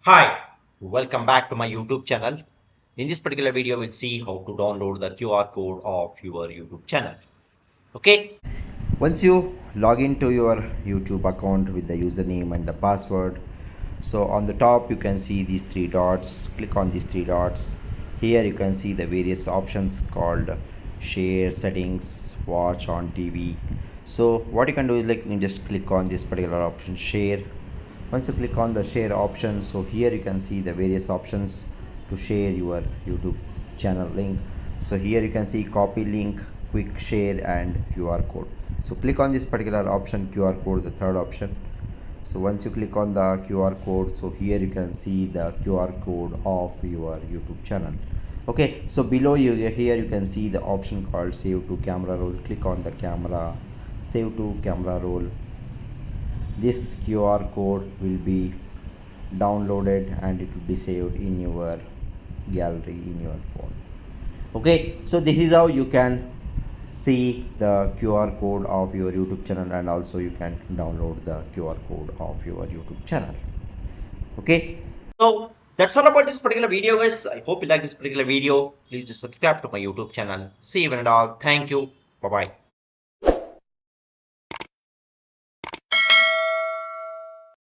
Hi, welcome back to my YouTube channel. In this particular video, we'll see how to download the QR code of your YouTube channel. Okay, Once you log into your YouTube account with the username and the password, so on the top you can see these three dots. Click on these three dots. Here you can see the various options called share, settings, watch on TV. So what you can do is you can just click on this particular option, share. Once you click on the share option, so here you can see the various options to share your YouTube channel link. So here you can see copy link, quick share and QR code. So click on this particular option, QR code, the third option. So once you click on the QR code, so here you can see the QR code of your YouTube channel. Okay, so below you here you can see the option called save to camera roll. Click on the camera, save to camera roll. This QR code will be downloaded and it will be saved in your gallery in your phone. Okay, so this is how you can see the QR code of your YouTube channel, and also you can download the QR code of your YouTube channel. Okay, so that's all about this particular video, guys. I hope you like this particular video. Please do subscribe to my YouTube channel. See you and all. Thank you. Bye bye.